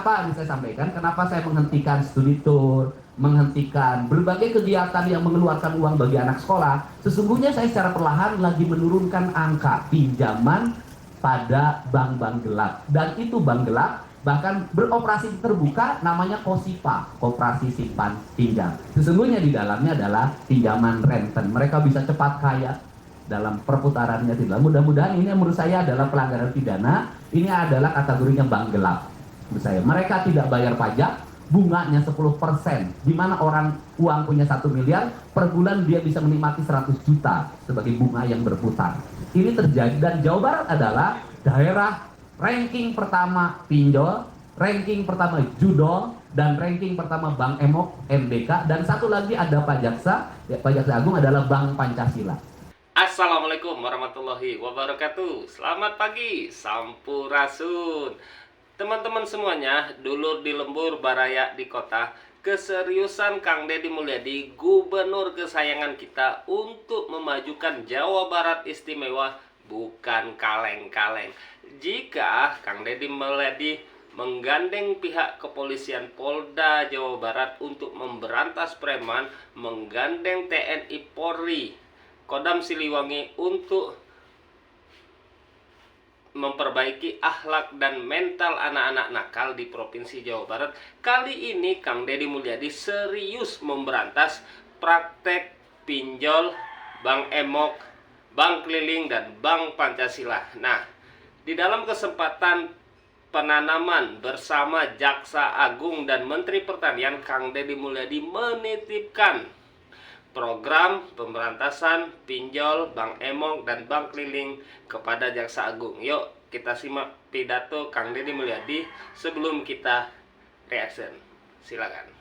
Kenapa saya sampaikan? Kenapa saya menghentikan studi tour, menghentikan berbagai kegiatan yang mengeluarkan uang bagi anak sekolah? Sesungguhnya saya secara perlahan lagi menurunkan angka pinjaman pada bank-bank gelap. Dan itu bank gelap bahkan beroperasi terbuka, namanya KOSIPA, Koperasi Simpan Pinjam. Sesungguhnya di dalamnya adalah pinjaman renten. Mereka bisa cepat kaya dalam perputarannya tidak. Mudah-mudahan ini menurut saya adalah pelanggaran pidana. Ini adalah kategorinya bank gelap. Menurut saya, mereka tidak bayar pajak, bunganya 10%, di mana orang uang punya 1 miliar, per bulan dia bisa menikmati 100 juta sebagai bunga yang berputar. Ini terjadi, dan Jawa Barat adalah daerah ranking pertama pinjol, ranking pertama judol, dan ranking pertama Bank Emok, MBK, dan satu lagi ada Pak Jaksa, ya, Pak Jaksa Agung adalah Bank Pancasila. Assalamualaikum warahmatullahi wabarakatuh. Selamat pagi, sampurasun. Teman-teman semuanya, dulur di lembur, baraya di kota, keseriusan Kang Deddy Mulyadi, gubernur kesayangan kita untuk memajukan Jawa Barat istimewa bukan kaleng-kaleng. Jika Kang Deddy Mulyadi menggandeng pihak kepolisian Polda Jawa Barat untuk memberantas preman, menggandeng TNI Polri, Kodam Siliwangi untuk memperbaiki akhlak dan mental anak-anak nakal di Provinsi Jawa Barat. Kali ini Kang Deddy Mulyadi serius memberantas praktek pinjol, bank emok, bank keliling, dan bank Pancasila. Nah, di dalam kesempatan penanaman bersama Jaksa Agung dan Menteri Pertanian, Kang Deddy Mulyadi menitipkan program pemberantasan pinjol, bank emok, dan bank keliling kepada Jaksa Agung. Yuk kita simak pidato Kang Deddy Mulyadi sebelum kita reaction. Silakan.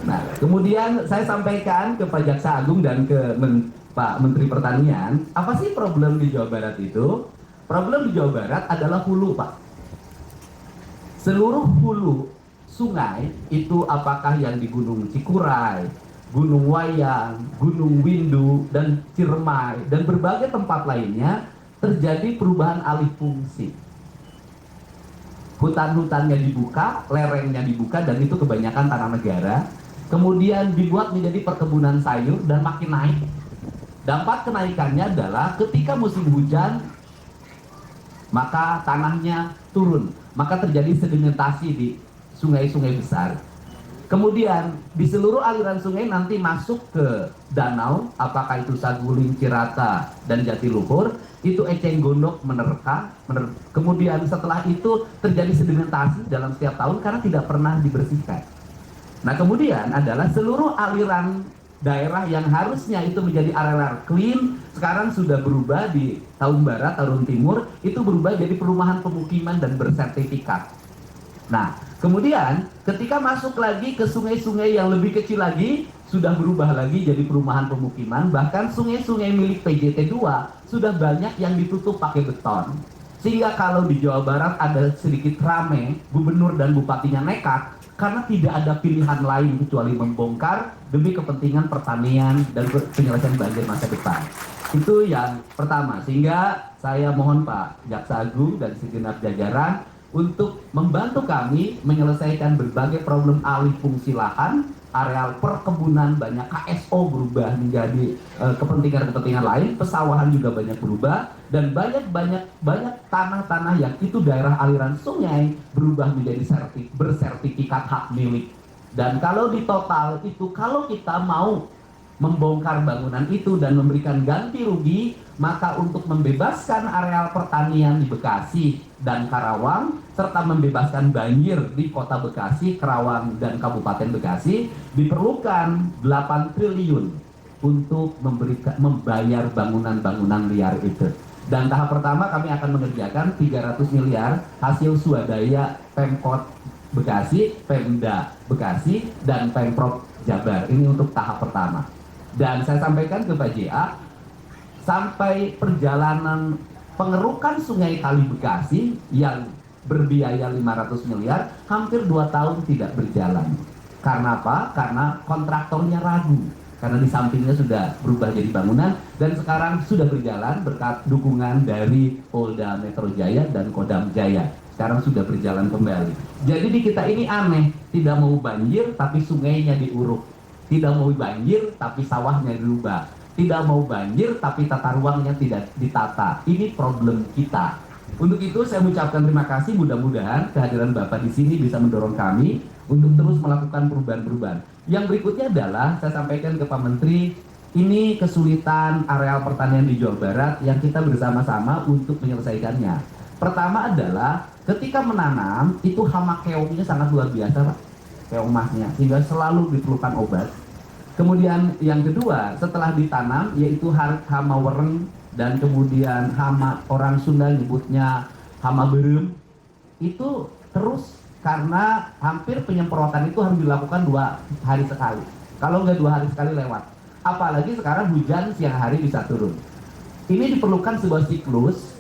Nah, kemudian saya sampaikan ke Pak Jaksa Agung dan ke Pak Menteri Pertanian, apa sih problem di Jawa Barat itu? Problem di Jawa Barat adalah hulu, Pak. Seluruh hulu sungai itu apakah yang di Gunung Cikuray, Gunung Wayang, Gunung Windu, dan Ciremai, dan berbagai tempat lainnya terjadi perubahan alih fungsi. Hutan-hutannya dibuka, lerengnya dibuka, dan itu kebanyakan tanah negara. Kemudian dibuat menjadi perkebunan sayur dan makin naik. Dampak kenaikannya adalah ketika musim hujan, maka tanahnya turun, maka terjadi sedimentasi di sungai-sungai besar. Kemudian di seluruh aliran sungai nanti masuk ke danau, apakah itu Saguling, Cirata, dan Jatiluhur, itu eceng gondok menerka. Kemudian setelah itu terjadi sedimentasi dalam setiap tahun karena tidak pernah dibersihkan. Nah, kemudian adalah seluruh aliran daerah yang harusnya itu menjadi area clean, sekarang sudah berubah di tahun barat, tahun timur, itu berubah jadi perumahan pemukiman dan bersertifikat. Nah, kemudian ketika masuk lagi ke sungai-sungai yang lebih kecil lagi, sudah berubah lagi jadi perumahan pemukiman, bahkan sungai-sungai milik PJT 2 sudah banyak yang ditutup pakai beton. Sehingga kalau di Jawa Barat ada sedikit rame, gubernur dan bupatinya nekat, karena tidak ada pilihan lain kecuali membongkar demi kepentingan pertanian dan penyelesaian banjir masa depan. Itu yang pertama, sehingga saya mohon Pak Jaksa Agung dan segenap jajaran untuk membantu kami menyelesaikan berbagai problem alih fungsi lahan, areal perkebunan banyak, KSO berubah menjadi kepentingan-kepentingan lain, pesawahan juga banyak berubah, dan banyak tanah-tanah yang itu daerah aliran sungai berubah menjadi bersertifikat hak milik. Dan kalau di total itu, kalau kita mau membongkar bangunan itu dan memberikan ganti rugi, maka untuk membebaskan areal pertanian di Bekasi dan Karawang, serta membebaskan banjir di kota Bekasi, Karawang, dan Kabupaten Bekasi, diperlukan 8 triliun untuk membayar bangunan-bangunan liar itu. Dan tahap pertama kami akan mengerjakan 300 miliar hasil swadaya Pemkot Bekasi, Pemda Bekasi, dan Pemprov Jabar. Ini untuk tahap pertama. Dan saya sampaikan ke Pak JA, sampai perjalanan pengerukan sungai Kali Bekasi yang berbiaya 500 miliar, hampir 2 tahun tidak berjalan. Karena apa? Karena kontraktornya ragu. karena di sampingnya sudah berubah jadi bangunan dan sekarang sudah berjalan berkat dukungan dari Polda Metro Jaya dan Kodam Jaya. Sekarang sudah berjalan kembali. Jadi di kita ini aneh, tidak mau banjir tapi sungainya diuruk, tidak mau banjir tapi sawahnya dirubah, tidak mau banjir tapi tata ruangnya tidak ditata. Ini problem kita. Untuk itu saya mengucapkan terima kasih, mudah-mudahan kehadiran Bapak di sini bisa mendorong kami untuk terus melakukan perubahan-perubahan. Yang berikutnya adalah saya sampaikan ke Pak Menteri, ini kesulitan areal pertanian di Jawa Barat yang kita bersama-sama untuk menyelesaikannya. Pertama adalah ketika menanam itu hama keongnya sangat luar biasa, Pak. Keong emasnya, sehingga selalu diperlukan obat. Kemudian yang kedua, setelah ditanam yaitu hama wereng dan kemudian hama, orang Sunda nyebutnya hama berem, itu terus karena hampir penyemprotan itu harus dilakukan 2 hari sekali. Kalau nggak 2 hari sekali lewat. Apalagi sekarang hujan siang hari bisa turun. Ini diperlukan sebuah siklus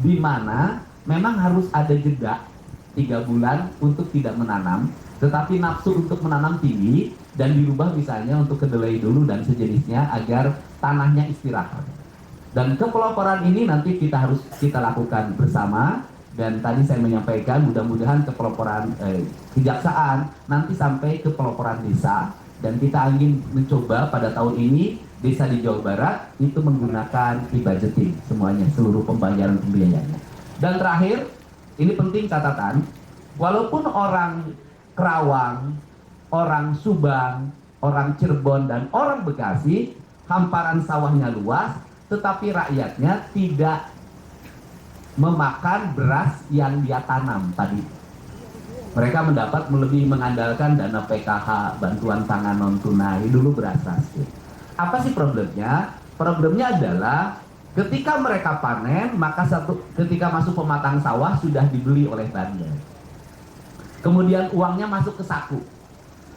di mana memang harus ada jeda 3 bulan untuk tidak menanam, tetapi nafsu untuk menanam tinggi dan dirubah misalnya untuk kedelai dulu dan sejenisnya agar tanahnya istirahat. Dan kepeloporan ini nanti kita lakukan bersama. Dan tadi saya menyampaikan mudah-mudahan kepeloporan kejaksaan nanti sampai ke peloporan desa, dan kita ingin mencoba pada tahun ini desa di Jawa Barat itu menggunakan e-budgeting semuanya, seluruh pembayaran pembiayaannya. Dan terakhir, ini penting catatan, walaupun orang Kerawang, orang Subang, orang Cirebon dan orang Bekasi hamparan sawahnya luas, tetapi rakyatnya tidak memakan beras yang dia tanam tadi. Mereka mendapat lebih mengandalkan dana PKH, bantuan pangan non tunai, dulu beras raskin. Apa sih problemnya? Problemnya adalah ketika mereka panen, maka ketika masuk pematang sawah sudah dibeli oleh bandar. Kemudian uangnya masuk ke saku.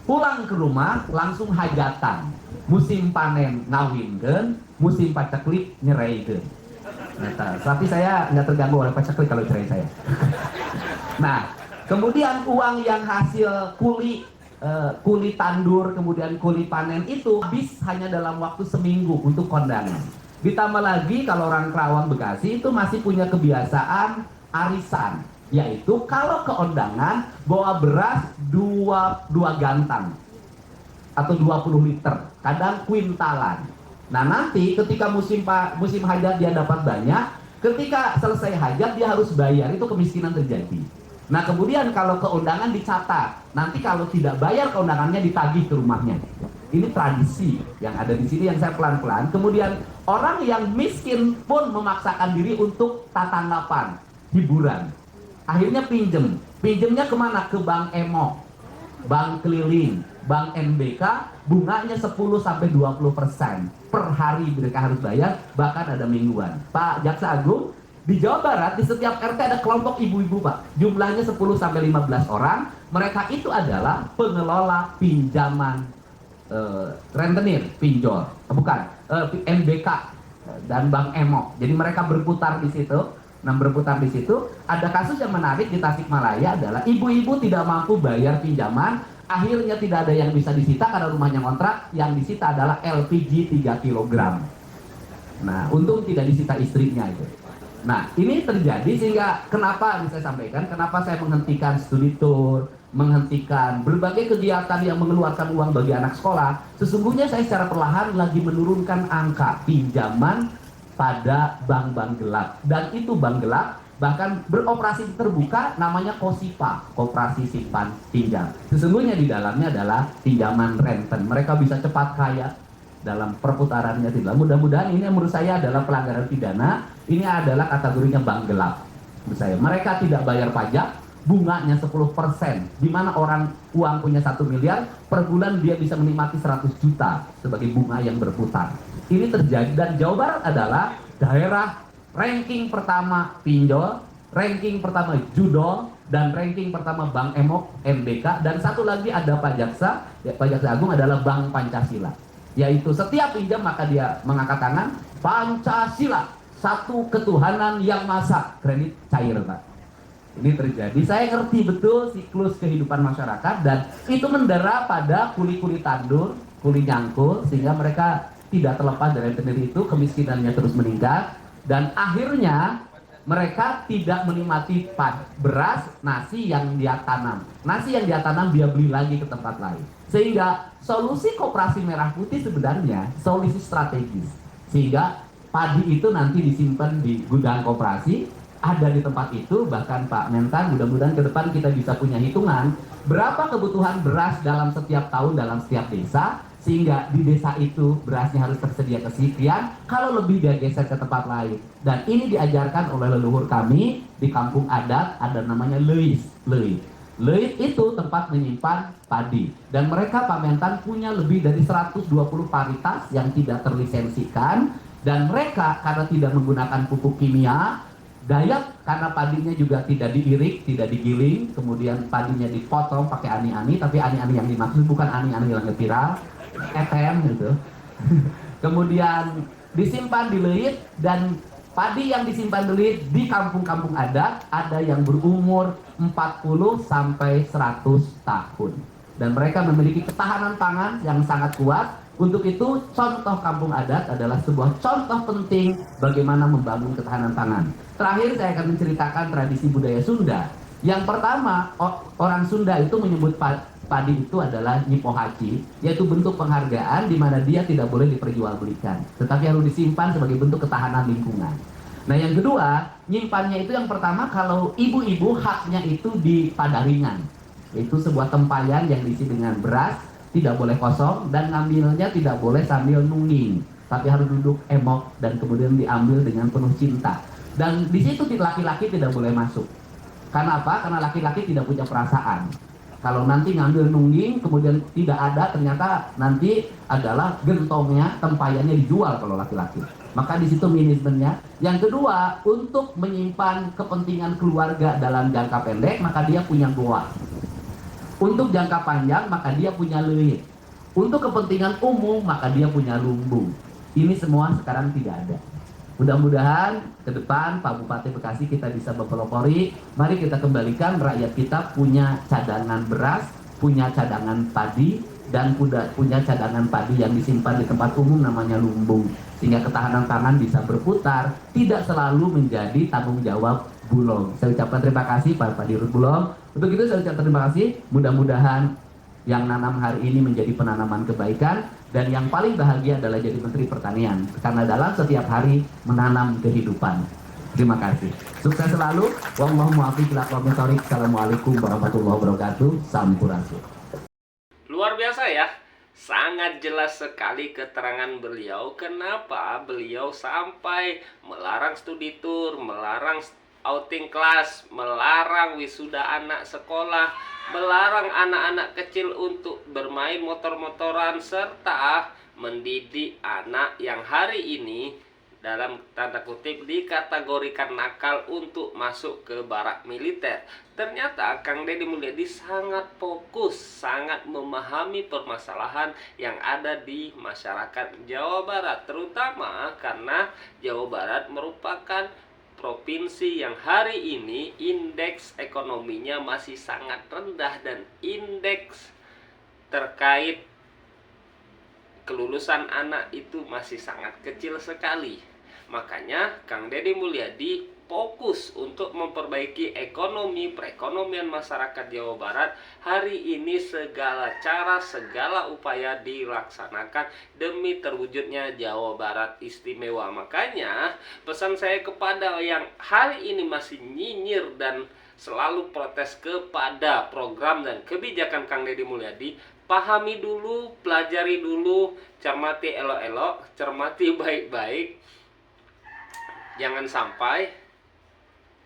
Pulang ke rumah langsung hajatan. Musim panen ngawinkeun, musim paceklik nyeraykeun. Nah, tapi saya nggak terganggu oleh paceklik kalau cerai saya. Nah, kemudian uang yang hasil kuli tandur, kemudian kuli panen itu habis hanya dalam waktu seminggu untuk kondangan. Ditambah lagi kalau orang Kerawang Bekasi itu masih punya kebiasaan arisan, yaitu kalau ke undangan bawa beras 2 gantang atau 20 liter, kadang kuintalan. Nah nanti ketika musim hajat dia dapat banyak, ketika selesai hajat dia harus bayar, itu kemiskinan terjadi. Nah kemudian kalau keundangan dicatat, nanti kalau tidak bayar keundangannya ditagih ke rumahnya. Ini tradisi yang ada di sini yang saya pelan-pelan. Kemudian orang yang miskin pun memaksakan diri untuk tatanggapan, hiburan. Akhirnya pinjemnya kemana? Ke Bank Emo, Bank Keliling, Bank NBK, bunganya 10-20% per hari mereka harus bayar, bahkan ada mingguan. Pak Jaksa Agung, di Jawa Barat di setiap RT ada kelompok ibu-ibu, Pak. Jumlahnya 10-15 orang. Mereka itu adalah pengelola pinjaman rentenir, pinjol, MBK dan Bank Emo. Jadi mereka berputar di situ. Nah, berputar di situ, ada kasus yang menarik di Tasikmalaya adalah ibu-ibu tidak mampu bayar pinjaman, akhirnya tidak ada yang bisa disita karena rumahnya kontrak, yang disita adalah LPG 3 kg. Nah, untung tidak disita istrinya itu. Nah, ini terjadi sehingga kenapa saya sampaikan, kenapa saya menghentikan studi tour, menghentikan berbagai kegiatan yang mengeluarkan uang bagi anak sekolah. Sesungguhnya saya secara perlahan lagi menurunkan angka pinjaman pada bank-bank gelap, dan itu bank gelap bahkan beroperasi terbuka, namanya KOSIPA, Koperasi Simpan Pinjam. Sesungguhnya di dalamnya adalah pinjaman renten. Mereka bisa cepat kaya dalam perputarannya tidak. Mudah-mudahan ini menurut saya adalah pelanggaran pidana. Ini adalah kategorinya bank gelap. Menurut saya mereka tidak bayar pajak, bunganya 10%, di mana orang uang punya 1 miliar per bulan dia bisa menikmati 100 juta sebagai bunga yang berputar. Ini terjadi, dan Jawa Barat adalah daerah ranking pertama pinjol, ranking pertama judol, dan ranking pertama Bank Emok, MBK, dan satu lagi ada Pak Jaksa, Pak Jaksa Agung adalah Bank Pancasila, yaitu setiap pinjam maka dia mengangkat tangan, Pancasila, satu ketuhanan yang maha, kredit cair, Pak. Ini terjadi, saya ngerti betul siklus kehidupan masyarakat, dan itu mendera pada kuli-kuli tandur, kuli nyangkul, sehingga mereka tidak terlepas dari sendiri itu, kemiskinannya terus meningkat, dan akhirnya mereka tidak menikmati beras, nasi yang dia tanam. Nasi yang dia tanam dia beli lagi ke tempat lain. Sehingga solusi koperasi merah putih sebenarnya solusi strategis. Sehingga padi itu nanti disimpan di gudang koperasi, ada di tempat itu, bahkan Pak Mentan mudah-mudahan ke depan kita bisa punya hitungan berapa kebutuhan beras dalam setiap tahun dalam setiap desa, sehingga di desa itu berasnya harus tersedia kesekian, kalau lebih dia geser ke tempat lain. Dan ini diajarkan oleh leluhur kami di kampung adat, ada namanya leuis. Leuis itu tempat menyimpan padi. Dan mereka Pak Mentan punya lebih dari 120 paritas yang tidak terlisensikan, dan mereka karena tidak menggunakan pupuk kimia, Dayak karena padinya juga tidak diirik, tidak digiling, kemudian padinya dipotong pakai ani-ani, tapi ani-ani yang dimaksud bukan ani-ani yang viral, ETM gitu. Kemudian disimpan di leit, dan padi yang disimpan di leit di kampung-kampung adat ada yang berumur 40 sampai 100 tahun. Dan mereka memiliki ketahanan pangan yang sangat kuat. Untuk itu, contoh kampung adat adalah sebuah contoh penting bagaimana membangun ketahanan pangan. Terakhir, saya akan menceritakan tradisi budaya Sunda. Yang pertama, orang Sunda itu menyebut padi itu adalah nyipohaci, yaitu bentuk penghargaan di mana dia tidak boleh diperjualbelikan, tetapi harus disimpan sebagai bentuk ketahanan lingkungan. Nah, yang kedua, nyimpannya itu yang pertama, kalau ibu-ibu haknya itu di padaringan, yaitu sebuah tempayan yang diisi dengan beras, tidak boleh kosong, dan ngambilnya tidak boleh sambil nungging, tapi harus duduk emok dan kemudian diambil dengan penuh cinta. Dan di situ laki-laki tidak boleh masuk. Karena apa? Karena laki-laki tidak punya perasaan. Kalau nanti ngambil nungging kemudian tidak ada, ternyata nanti adalah gentongnya, tempayannya dijual kalau laki-laki. Maka di situ manajemennya. Yang kedua, untuk menyimpan kepentingan keluarga dalam jangka pendek, maka dia punya goa. Untuk jangka panjang, maka dia punya leit. Untuk kepentingan umum, maka dia punya lumbung. Ini semua sekarang tidak ada. Mudah-mudahan ke depan Pak Bupati Bekasi kita bisa berpelopori. Mari kita kembalikan rakyat kita punya cadangan beras, punya cadangan padi, dan punya cadangan padi yang disimpan di tempat umum namanya lumbung. Sehingga ketahanan pangan bisa berputar, tidak selalu menjadi tanggung jawab Bulog. Saya ucapkan terima kasih Pak Dirut Bulog. Untuk itu saya ucapkan terima kasih. Mudah-mudahan yang nanam hari ini menjadi penanaman kebaikan, dan yang paling bahagia adalah jadi Menteri Pertanian, karena dalam setiap hari menanam kehidupan. Terima kasih. Sukses selalu. Wallahu muwaffiq ila aqwamit thoriq. Assalamualaikum warahmatullahi wabarakatuh. Sampurasun. Luar biasa ya. Sangat jelas sekali keterangan beliau. Kenapa beliau sampai melarang studi tour, melarang outing kelas, melarang wisuda anak sekolah, melarang anak-anak kecil untuk bermain motor-motoran, serta mendidik anak yang hari ini dalam tanda kutip dikategorikan nakal untuk masuk ke barak militer. Ternyata Kang Deddy Mulyadi sangat fokus, sangat memahami permasalahan yang ada di masyarakat Jawa Barat, terutama karena Jawa Barat merupakan provinsi yang hari ini indeks ekonominya masih sangat rendah, dan indeks terkait kelulusan anak itu masih sangat kecil sekali. Makanya Kang Deddy Mulyadi fokus untuk memperbaiki ekonomi perekonomian masyarakat Jawa Barat. Hari ini segala cara, segala upaya dilaksanakan demi terwujudnya Jawa Barat istimewa. Makanya pesan saya kepada yang hari ini masih nyinyir dan selalu protes kepada program dan kebijakan Kang Deddy Mulyadi, pahami dulu, pelajari dulu, cermati elok-elok, cermati baik-baik. Jangan sampai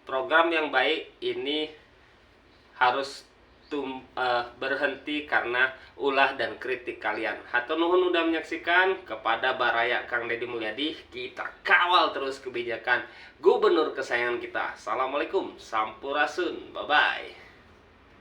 program yang baik ini harus berhenti karena ulah dan kritik kalian. Hatur nuhun udah menyaksikan. Kepada Baraya Kang Deddy Mulyadi, kita kawal terus kebijakan gubernur kesayangan kita. Assalamualaikum, sampurasun, bye bye.